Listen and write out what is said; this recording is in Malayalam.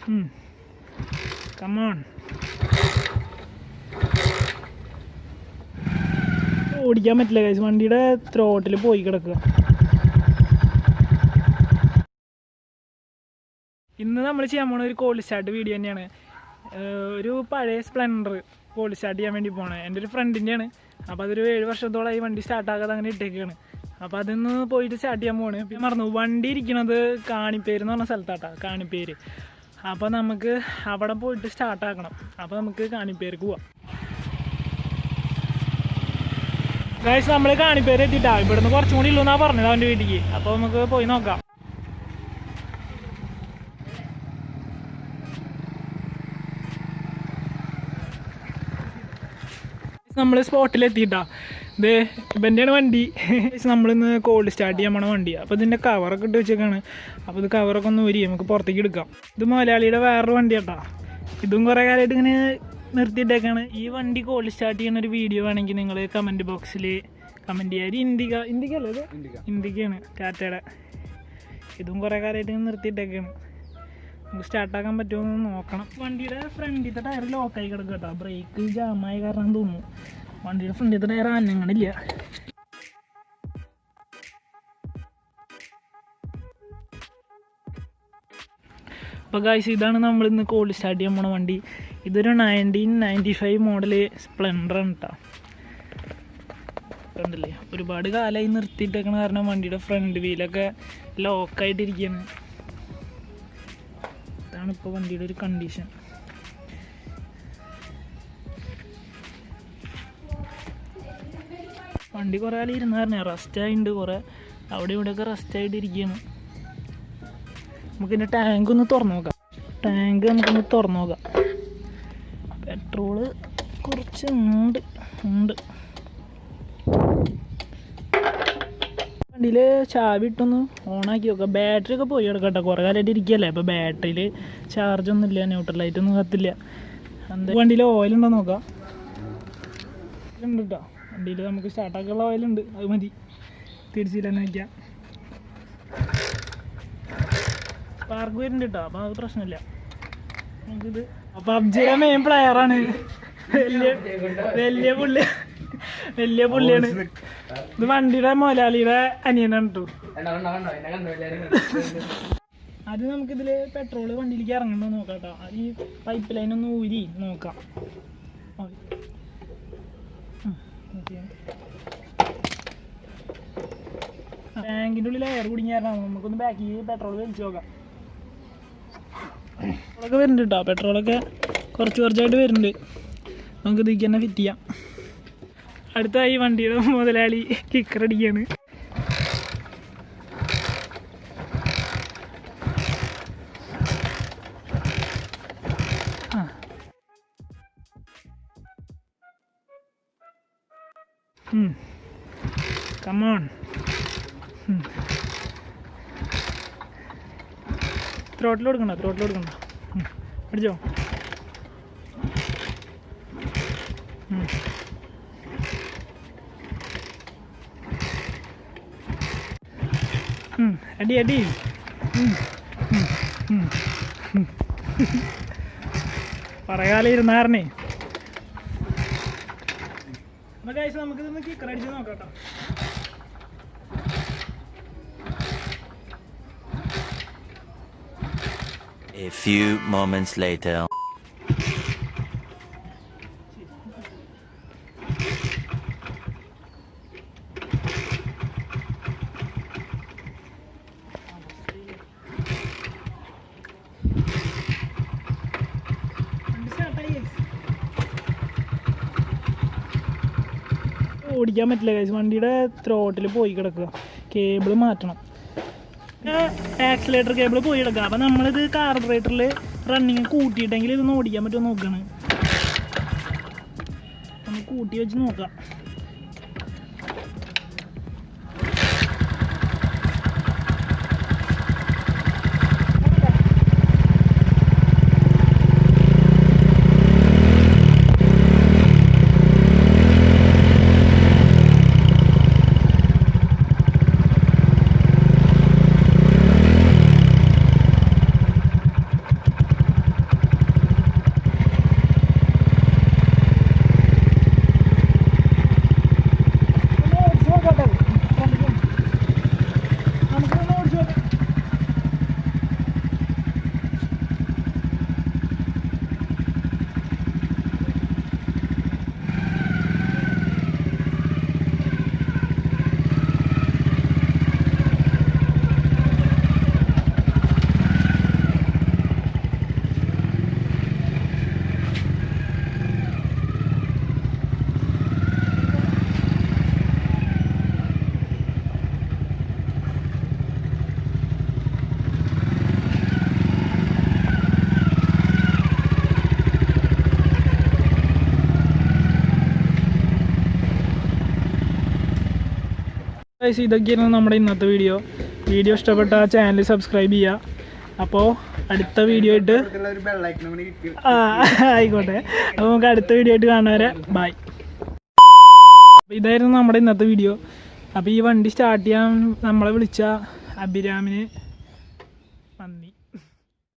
Come on. ഓടിക്കാൻ പറ്റില്ല ഗൈസ്, വണ്ടിയുടെ ത്രോട്ടിൽ പോയി കിടക്കുക. ഇന്ന് നമ്മൾ ചെയ്യാൻ പോണ ഒരു കോൾഡ് സ്റ്റാർട്ട് വീഡിയോ തന്നെയാണ്. ഒരു പഴയ സ്പ്ലെൻഡർ കോൾഡ് സ്റ്റാർട്ട് ചെയ്യാൻ വേണ്ടി പോണേ. എൻ്റെ ഒരു ഫ്രണ്ടിൻ്റെയാണ്. അപ്പോൾ അതൊരു 7 വർഷത്തോളമായി വണ്ടി സ്റ്റാർട്ടാക്കാതെ അങ്ങനെ ഇട്ടേക്കാണ്. അപ്പോൾ അതിന്ന് പോയിട്ട് സ്റ്റാർട്ട് ചെയ്യാൻ പോവാണ്. പിന്നെ മറന്നു, വണ്ടി ഇരിക്കണത് കാണിപ്പേര് എന്ന് പറഞ്ഞ സ്ഥലത്താട്ടാ, കാണിപ്പേര്. അപ്പോൾ നമുക്ക് അവിടെ പോയിട്ട് സ്റ്റാർട്ടാക്കണം. അപ്പോൾ നമുക്ക് കാണിപ്പേർക്ക് പോവാം. ഗൈസ്, നമ്മൾ കാണിപ്പേര് എത്തിയിട്ടാ. ഇവിടുന്ന് കുറച്ചും കൂടി ഉള്ളൂ എന്നാണ് പറഞ്ഞത് അവൻ്റെ വീട്ടിലേക്ക്. അപ്പോൾ നമുക്ക് പോയി നോക്കാം. നമ്മൾ സ്പോട്ടിലെത്തിയിട്ടാ. ഇത് ഇവൻ്റെയാണ് വണ്ടി. നമ്മളിന്ന് കോൾഡ് സ്റ്റാർട്ട് ചെയ്യാൻ പോണ വണ്ടിയാണ്. അപ്പോൾ ഇതിൻ്റെ കവറൊക്കെ ഇട്ട് വെച്ചേക്കാണ്. അപ്പോൾ ഇത് കവറൊക്കെ ഒന്ന് ഊരി നമുക്ക് പുറത്തേക്ക് എടുക്കാം. ഇത് മലയാളിയുടെ വേറൊരു വണ്ടി കേട്ടോ. ഇതും കുറേ കാലമായിട്ട് ഇങ്ങനെ നിർത്തിയിട്ടേക്കാണ്. ഈ വണ്ടി കോൾഡ് സ്റ്റാർട്ട് ചെയ്യുന്ന ഒരു വീഡിയോ വേണമെങ്കിൽ നിങ്ങൾ കമൻറ്റ് ബോക്സിൽ കമൻറ്റ് ചെയ്യുക. ഇന്ത്യക്കല്ലേ ഇത്? ഇന്ത്യക്കാണ്, ടാറ്റയുടെ. ഇതും കുറേ കാലമായിട്ട് ഇങ്ങനെ നിർത്തിയിട്ടേക്കാണ്. നമുക്ക് സ്റ്റാർട്ടാക്കാൻ പറ്റുമോ നോക്കണം. വണ്ടിയുടെ ഫ്രണ്ടിലത്തെ ടയർ ലോക്കായി കിടക്കുക കേട്ടോ. ബ്രേക്ക് ജാമായ കാരണം തോന്നുന്നു. വണ്ടിയുടെ ഫ്രണ്ടിലത്തെ ടയർ അനങ്ങണില്ല. അപ്പോൾ ഗൈസ്, ഇതാണ് നമ്മളിന്ന് കോൾഡ് സ്റ്റാർട്ട് ചെയ്യാൻ പോണ വണ്ടി. ഇതൊരു 1995 മോഡല് സ്പ്ലെൻഡർ ആണ് കേട്ടോ. കണ്ടില്ലേ, ഒരുപാട് കാലമായി നിർത്തിയിട്ടേക്കണ കാരണം വണ്ടിയുടെ ഫ്രണ്ട് വീലൊക്കെ ലോക്കായിട്ടിരിക്കുകയാണ്. ഇതാണ് ഇപ്പോൾ വണ്ടിയുടെ ഒരു കണ്ടീഷൻ. വണ്ടി കുറേ കാലം ഇരുന്നായിരുന്നു, റസ്റ്റായിട്ടുണ്ട് കുറേ. അവിടെ ഇവിടെയൊക്കെ റസ്റ്റായിട്ട് ഇരിക്കുകയാണ്. നമുക്കിതിൻ്റെ ടാങ്ക് ഒന്ന് തുറന്നു നോക്കാം. നമുക്കൊന്ന് തുറന്നു നോക്കാം. പെട്രോള് കുറച്ച് ഉണ്ട്. വണ്ടിയിൽ ചാവി ഇട്ടൊന്ന് ഓണാക്കി നോക്കാം. ബാറ്ററി ഒക്കെ പോയി കിടക്കട്ടെ, കുറേ കാലമായിട്ട് ഇരിക്കുകയല്ലേ. അപ്പോൾ ബാറ്ററിയിൽ ചാർജൊന്നും ഇല്ല, ന്യൂട്രൽ ലൈറ്റൊന്നും കത്തില്ല. എന്താ വണ്ടിയിൽ ഓയിലുണ്ടോ നോക്കാം. ഉണ്ട് കേട്ടോ വണ്ടിയിൽ. നമുക്ക് സ്റ്റാർട്ടാക്കാനുള്ള ഓയിലുണ്ട്, അത് മതി. തിരിച്ചില്ല തന്നെ വയ്ക്കാം. സ്പാർക്ക് വരുന്നുണ്ട് കേട്ടോ, അപ്പോൾ അത് പ്രശ്നമില്ല നമുക്കിത്. അപ്പോൾ പബ്ജിയുടെ മെയിൻ പ്ലെയറാണ്, വലിയ പുള്ളിയാണ്. ഇത് വണ്ടിയുടെ മലയാളിയുടെ അനിയനാണ് കേട്ടോ. അത് നമുക്കിതിൽ പെട്രോള് വണ്ടിയിലേക്ക് ഇറങ്ങണ്ടോ നോക്കാം കേട്ടോ. ഈ പൈപ്പ് ലൈൻ ഒന്ന് ഊരി നോക്കാം. ടാങ്കിൻ്റെ ഉള്ളിൽ എയർ കുടുങ്ങിയായിരുന്നു. നമുക്കൊന്ന് ബാക്കിൽ പെട്രോൾ വലിച്ചു നോക്കാം. പെട്രോളൊക്കെ വരുന്നുണ്ട് കേട്ടോ. പെട്രോളൊക്കെ കുറച്ചായിട്ട് വരുന്നുണ്ട്. നമുക്ക് ഇതിലേക്ക് തന്നെ ഫിറ്റ് ചെയ്യാം. അടുത്തായി വണ്ടിയുടെ മുതലാളി കിക്കറടിക്കാണ്. കമോൺ, ത്രോട്ടിൽ കൊടുക്കണ്ട അടിച്ചോ. അടി പറയാതെ ഇരുന്നാറിനെ. നമുക്കിതൊന്ന് കിക്കറടിച്ച് നോക്കാം. A few moments later. ഓടിക്കാൻ പറ്റില്ല ഗൈസ്, വണ്ടിയുടെ ത്രോട്ടിൽ പോയി കിടക്കുക. കേബിൾ മാറ്റണം. ആക്സിലേറ്റർ കേബിൾ പോയി കിടക്കുക. അപ്പം നമ്മളിത് കാർബറേറ്ററിൽ റണ്ണിങ് കൂട്ടിയിട്ടെങ്കിൽ ഇതൊന്ന് ഓടിക്കാൻ പറ്റുമോ നോക്കുകയാണ്. നമുക്ക് കൂട്ടി വെച്ച് നോക്കാം. ഇതൊക്കെയായിരുന്നു നമ്മുടെ ഇന്നത്തെ വീഡിയോ ഇഷ്ടപ്പെട്ട ചാനൽ സബ്സ്ക്രൈബ് ചെയ്യുക. അപ്പോൾ അടുത്ത വീഡിയോ ആയിട്ട് ആയിക്കോട്ടെ. അപ്പോൾ നമുക്ക് അടുത്ത വീഡിയോ ആയിട്ട് കാണുന്നവരെ ബൈ. ഇതായിരുന്നു നമ്മുടെ ഇന്നത്തെ വീഡിയോ. അപ്പോൾ ഈ വണ്ടി സ്റ്റാർട്ട് ചെയ്യാൻ നമ്മളെ വിളിച്ച അഭിരാമിന് നന്ദി.